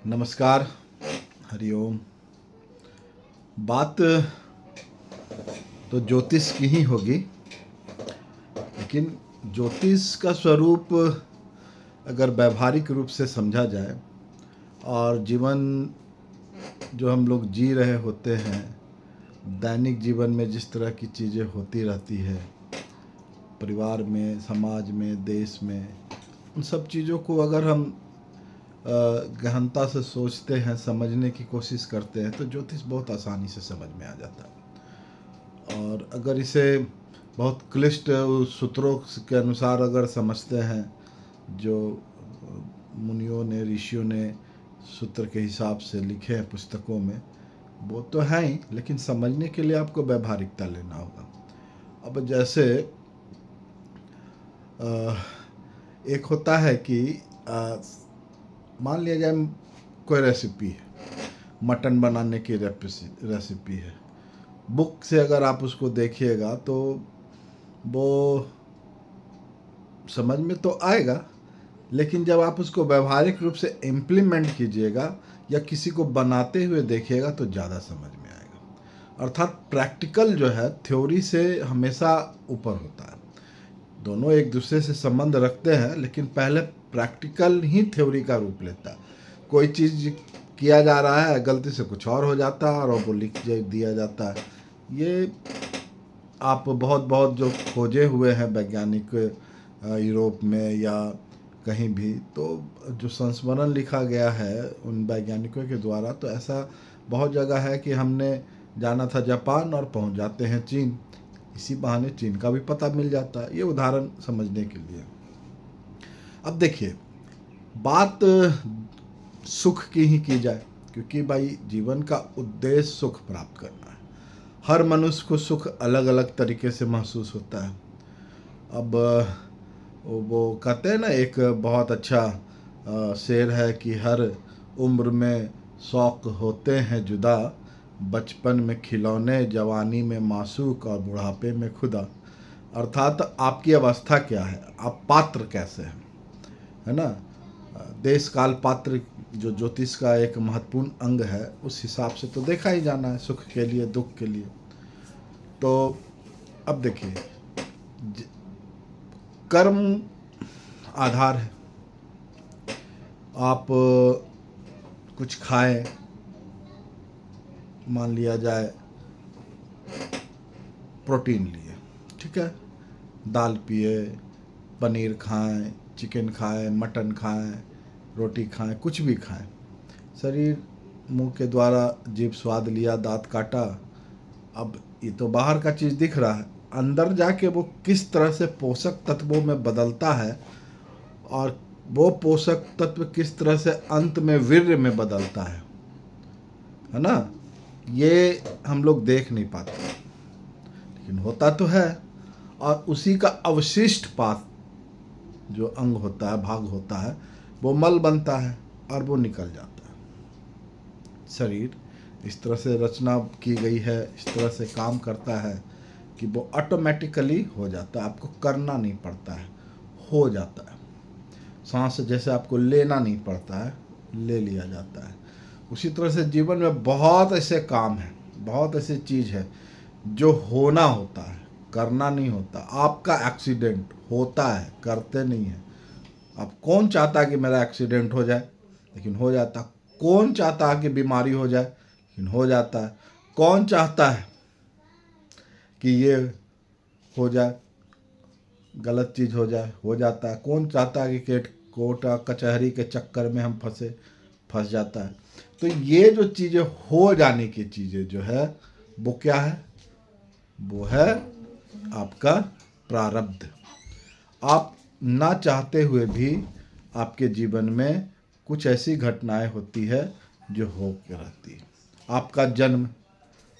नमस्कार। हरिओम। बात तो ज्योतिष की ही होगी, लेकिन ज्योतिष का स्वरूप अगर व्यावहारिक रूप से समझा जाए और जीवन जो हम लोग जी रहे होते हैं, दैनिक जीवन में जिस तरह की चीज़ें होती रहती है, परिवार में, समाज में, देश में, उन सब चीज़ों को अगर हम गहनता से सोचते हैं, समझने की कोशिश करते हैं, तो ज्योतिष बहुत आसानी से समझ में आ जाता है। और अगर इसे बहुत क्लिष्ट सूत्रों के अनुसार अगर समझते हैं, जो मुनियों ने, ऋषियों ने सूत्र के हिसाब से लिखे हैं पुस्तकों में, वो तो हैं ही, लेकिन समझने के लिए आपको व्यावहारिकता लेना होगा। अब जैसे एक होता है कि मान लिया जाए कोई रेसिपी है, मटन बनाने की रेसिपी है। बुक से अगर आप उसको देखिएगा तो वो समझ में तो आएगा, लेकिन जब आप उसको व्यावहारिक रूप से इम्प्लीमेंट कीजिएगा या किसी को बनाते हुए देखिएगा तो ज़्यादा समझ में आएगा। अर्थात प्रैक्टिकल जो है थ्योरी से हमेशा ऊपर होता है। दोनों एक दूसरे से संबंध रखते हैं, लेकिन पहले प्रैक्टिकल ही थ्योरी का रूप लेता है। कोई चीज़ किया जा रहा है, गलती से कुछ और हो जाता है और वो लिख दिया जाता है। ये आप बहुत बहुत जो खोजे हुए हैं वैज्ञानिक यूरोप में या कहीं भी, तो जो संस्मरण लिखा गया है उन वैज्ञानिकों के द्वारा, तो ऐसा बहुत जगह है कि हमने जाना था जापान और पहुंच जाते हैं चीन। इसी बहाने चीन का भी पता मिल जाता है। ये उदाहरण समझने के लिए। अब देखिए, बात सुख की ही की जाए, क्योंकि भाई जीवन का उद्देश्य सुख प्राप्त करना है। हर मनुष्य को सुख अलग अलग तरीके से महसूस होता है। अब वो कहते हैं ना, एक बहुत अच्छा शेर है कि हर उम्र में शौक होते हैं जुदा, बचपन में खिलौने, जवानी में मासूक और बुढ़ापे में खुदा। अर्थात आपकी अवस्था क्या है, आप पात्र कैसे हैं, है ना। देश काल पात्र जो ज्योतिष का एक महत्वपूर्ण अंग है, उस हिसाब से तो देखा ही जाना है, सुख के लिए, दुख के लिए। तो अब देखिए, कर्म आधार है। आप कुछ खाएं, मान लिया जाए प्रोटीन लिए, ठीक है, दाल पिए, पनीर खाएं, चिकन खाएं, मटन खाएं, रोटी खाएं, कुछ भी खाएं। शरीर मुंह के द्वारा जीभ स्वाद लिया, दांत काटा। अब ये तो बाहर का चीज़ दिख रहा है, अंदर जाके वो किस तरह से पोषक तत्वों में बदलता है और वो पोषक तत्व किस तरह से अंत में वीर्य में बदलता है ना, ये हम लोग देख नहीं पाते, लेकिन होता तो है। और उसी का अवशिष्ट पात जो अंग होता है, भाग होता है, वो मल बनता है और वो निकल जाता है। शरीर इस तरह से रचना की गई है, इस तरह से काम करता है कि वो ऑटोमेटिकली हो जाता है, आपको करना नहीं पड़ता है, हो जाता है। सांस जैसे आपको लेना नहीं पड़ता है, ले लिया जाता है। उसी तरह से जीवन में बहुत ऐसे काम हैं, बहुत ऐसी चीज़ है जो होना होता है, करना नहीं होता। आपका एक्सीडेंट होता है, करते नहीं है। अब कौन चाहता है कि मेरा एक्सीडेंट हो जाए, लेकिन हो जाता है। कौन चाहता है कि बीमारी हो जाए, लेकिन हो जाता है। कौन चाहता है कि ये हो जाए, गलत चीज़ हो जाए, हो जाता है। कौन चाहता है कि कोर्ट कचहरी के चक्कर में हम फंस जाता है। तो ये जो चीज़ें हो जाने की चीज़ें जो है, वो क्या है, वो है आपका प्रारब्ध। आप ना चाहते हुए भी आपके जीवन में कुछ ऐसी घटनाएं होती है जो हो के रहती है। आपका जन्म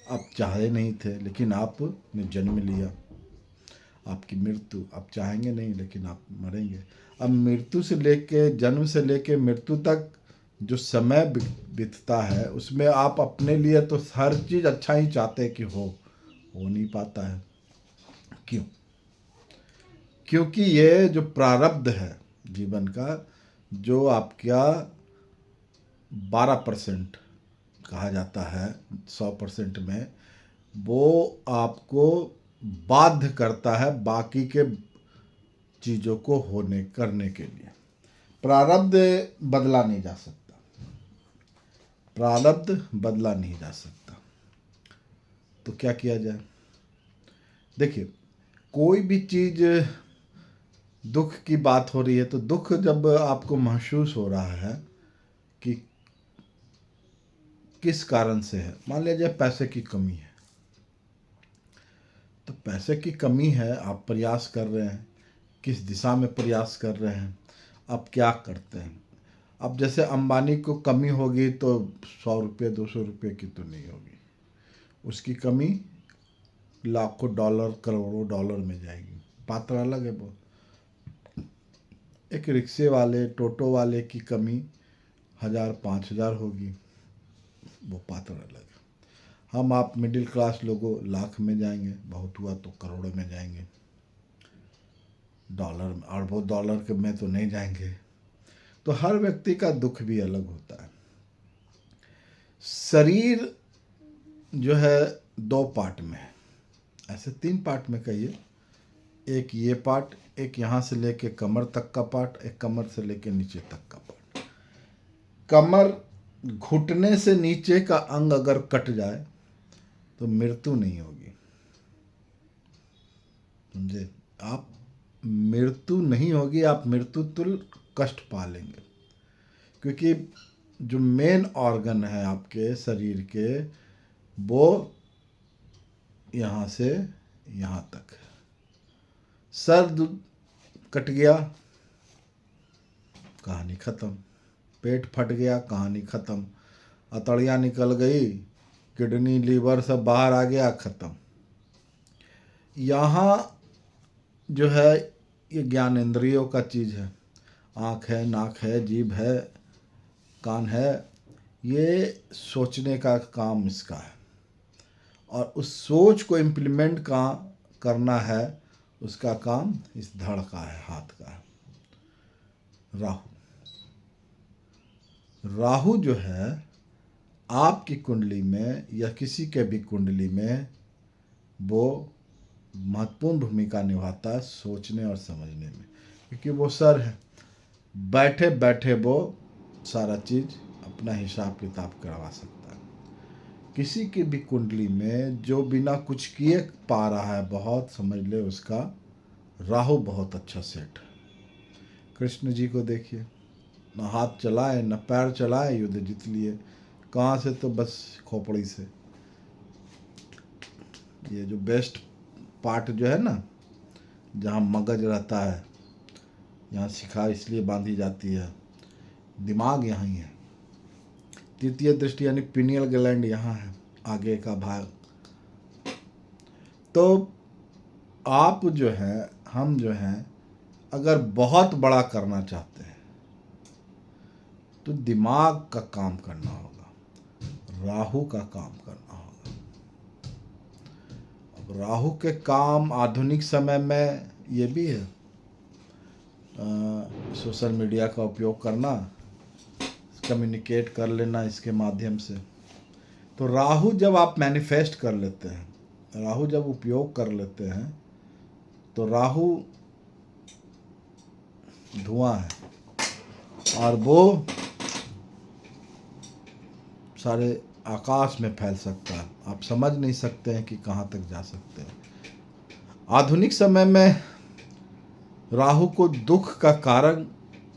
आप चाहे नहीं थे, लेकिन आपने जन्म लिया। आपकी मृत्यु आप चाहेंगे नहीं, लेकिन आप मरेंगे। अब मृत्यु से लेके, जन्म से लेके मृत्यु तक जो समय बीतता है, उसमें आप अपने लिए तो हर चीज़ अच्छा ही चाहते कि हो नहीं पाता है। क्यों? क्योंकि ये जो प्रारब्ध है जीवन का, जो आपका 12% कहा जाता है 100% में, वो आपको बाध्य करता है बाकी के चीज़ों को होने करने के लिए। प्रारब्ध बदला नहीं जा सकता, प्रारब्ध बदला नहीं जा सकता। तो क्या किया जाए? देखिए, कोई भी चीज़, दुख की बात हो रही है तो दुख जब आपको महसूस हो रहा है कि किस कारण से है, मान लीजिए पैसे की कमी है, तो पैसे की कमी है, आप प्रयास कर रहे हैं, किस दिशा में प्रयास कर रहे हैं, आप क्या करते हैं। अब जैसे अंबानी को कमी होगी तो 100 रुपये 200 रुपये की तो नहीं होगी, उसकी कमी लाखों डॉलर करोड़ों डॉलर में जाएगी, पात्र अलग है वो। एक रिक्शे वाले टोटो वाले की कमी 1000 5000 होगी, वो पात्र अलग है। हम आप मिडिल क्लास लोगों लाख में जाएंगे, बहुत हुआ तो करोड़ों में जाएंगे, डॉलर, और वो डॉलर के में तो नहीं जाएंगे। तो हर व्यक्ति का दुख भी अलग होता है। शरीर जो है 2 पार्ट में है, ऐसे 3 पार्ट में कहिए। एक ये पार्ट, एक यहाँ से लेके कमर तक का पार्ट, एक कमर से लेके नीचे तक का पार्ट। कमर घुटने से नीचे का अंग अगर कट जाए तो मृत्यु नहीं होगी, समझे आप? मृत्यु नहीं होगी, आप मृत्यु तुल्य कष्ट पालेंगे, क्योंकि जो मेन ऑर्गन है आपके शरीर के, वो यहाँ से यहाँ तक है। सर कट गया, कहानी ख़त्म। पेट फट गया, कहानी ख़त्म। अतड़ियाँ निकल गई, किडनी लीवर सब बाहर आ गया, ख़त्म। यहाँ जो है ये ज्ञान इंद्रियों का चीज़ है, आँख है, नाक है, जीभ है, कान है, ये सोचने का काम इसका है, और उस सोच को इम्प्लीमेंट का करना है, उसका काम इस धड़ का है, हाथ का है। राहु, राहु जो है आपकी कुंडली में या किसी के भी कुंडली में, वो महत्वपूर्ण भूमिका निभाता है सोचने और समझने में, क्योंकि वो सर है, बैठे बैठे वो सारा चीज़ अपना हिसाब किताब करवा सकता है। किसी की भी कुंडली में जो बिना कुछ किए पा रहा है बहुत, समझ ले उसका राहु बहुत अच्छा सेट है। कृष्ण जी को देखिए, न हाथ चलाए न पैर चलाए, युद्ध जीत लिए। कहाँ से? तो बस खोपड़ी से। ये जो बेस्ट पार्ट जो है ना, जहाँ मगज रहता है, यहाँ शिखा इसलिए बांधी जाती है, दिमाग यहाँ ही है। तृतीय दृष्टि यानी पिनियल ग्लैंड यहाँ है, आगे का भाग। तो आप जो है, हम जो हैं, अगर बहुत बड़ा करना चाहते हैं तो दिमाग का काम करना होगा, राहु का काम करना होगा। अब राहु के काम आधुनिक समय में ये भी है, सोशल मीडिया का उपयोग करना, कम्युनिकेट कर लेना इसके माध्यम से। तो राहु जब आप मैनिफेस्ट कर लेते हैं, राहु जब उपयोग कर लेते हैं, तो राहु धुआं है, और वो सारे आकाश में फैल सकता है, आप समझ नहीं सकते हैं कि कहाँ तक जा सकते हैं। आधुनिक समय में राहु को दुख का कारण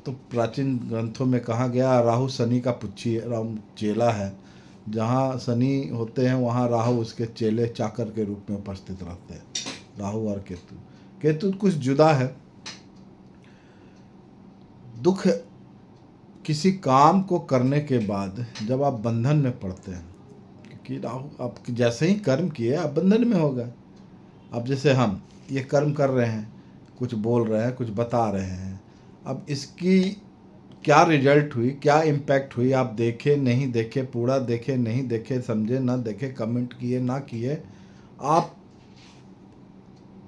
तो प्राचीन ग्रंथों में कहा गया, राहु शनि का पुच्छी चेला है। जहाँ शनि होते हैं वहाँ राहु उसके चेले चाकर के रूप में उपस्थित रहते हैं। राहु और केतु, केतु कुछ जुदा है। दुख किसी काम को करने के बाद जब आप बंधन में पड़ते हैं, क्योंकि राहु आप जैसे ही कर्म किए आप बंधन में हो गए। अब जैसे हम ये कर्म कर रहे हैं, कुछ बोल रहे हैं, कुछ बता रहे हैं, अब इसकी क्या रिजल्ट हुई, क्या इम्पैक्ट हुई, आप देखे नहीं देखे, पूरा देखे नहीं देखे, समझे ना देखे, कमेंट किए ना किए, आप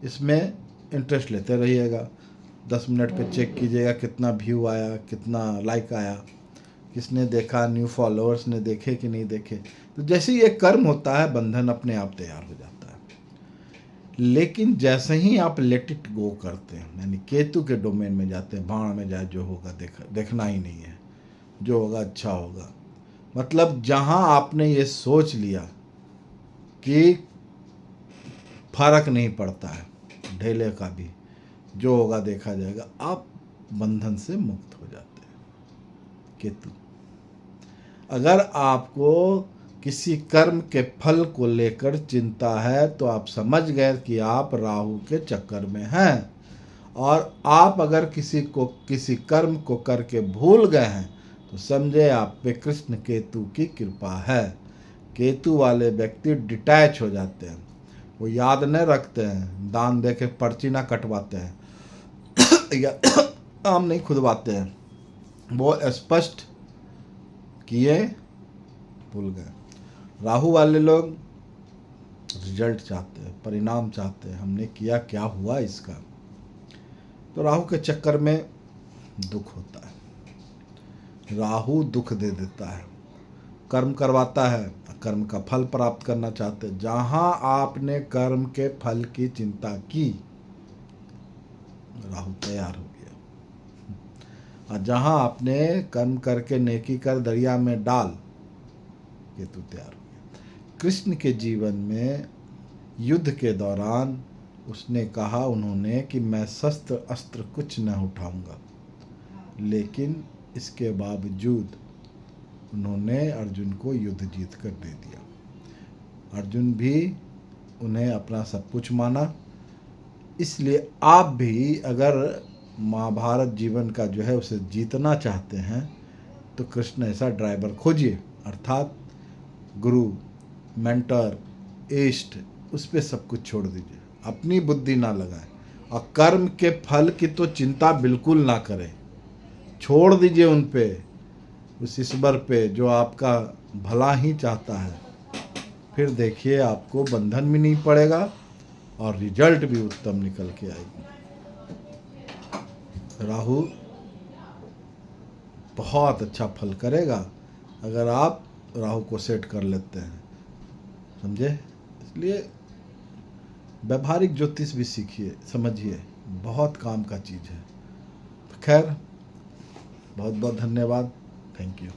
इसमें इंटरेस्ट लेते रहिएगा। 10 मिनट पे चेक कीजिएगा कितना व्यू आया, कितना लाइक आया, किसने देखा, न्यू फॉलोअर्स ने देखे कि नहीं देखे। तो जैसे ही ये कर्म होता है, बंधन अपने आप तैयार हो जाता है। लेकिन जैसे ही आप लेट इट गो करते हैं, यानी केतु के डोमेन में जाते हैं, भाण में जाए जो होगा देखना ही नहीं है, जो होगा अच्छा होगा। मतलब जहां आपने ये सोच लिया कि फर्क नहीं पड़ता है ढेले का भी, जो होगा देखा जाएगा, आप बंधन से मुक्त हो जाते हैं। केतु, अगर आपको किसी कर्म के फल को लेकर चिंता है तो आप समझ गए कि आप राहु के चक्कर में हैं। और आप अगर किसी कर्म को करके भूल गए हैं तो समझे आप पे कृष्ण केतु की कृपा है। केतु वाले व्यक्ति डिटैच हो जाते हैं, वो याद न रखते हैं, दान दे के पर्ची ना कटवाते हैं या आम नहीं खुदवाते हैं, वो स्पष्ट किए भूल गए। राहु वाले लोग रिजल्ट चाहते हैं, परिणाम चाहते हैं, हमने किया क्या हुआ इसका। तो राहु के चक्कर में दुख होता है। राहु दुख दे देता है, कर्म करवाता है, कर्म का फल प्राप्त करना चाहते हैं। जहां आपने कर्म के फल की चिंता की, राहु तैयार हो गया। और जहां आपने कर्म करके नेकी कर दरिया में डाल, केतु तैयार हो गया। कृष्ण के जीवन में युद्ध के दौरान उसने कहा, उन्होंने कि मैं शस्त्र अस्त्र कुछ न उठाऊंगा, लेकिन इसके बावजूद उन्होंने अर्जुन को युद्ध जीत कर दे दिया। अर्जुन भी उन्हें अपना सब कुछ माना। इसलिए आप भी अगर महाभारत जीवन का जो है उसे जीतना चाहते हैं तो कृष्ण ऐसा ड्राइवर खोजिए, अर्थात गुरु, मेंटर, इष्ट, उस पर सब कुछ छोड़ दीजिए, अपनी बुद्धि ना लगाएं। और कर्म के फल की तो चिंता बिल्कुल ना करें, छोड़ दीजिए उन पे, उस ईश्वर पे जो आपका भला ही चाहता है। फिर देखिए आपको बंधन भी नहीं पड़ेगा और रिजल्ट भी उत्तम निकल के आएगी। राहु बहुत अच्छा फल करेगा अगर आप राहु को सेट कर लेते हैं, समझे। इसलिए व्यवहारिक ज्योतिष भी सीखिए, समझिए, बहुत काम का चीज़ है। खैर, बहुत बहुत धन्यवाद, थैंक यू।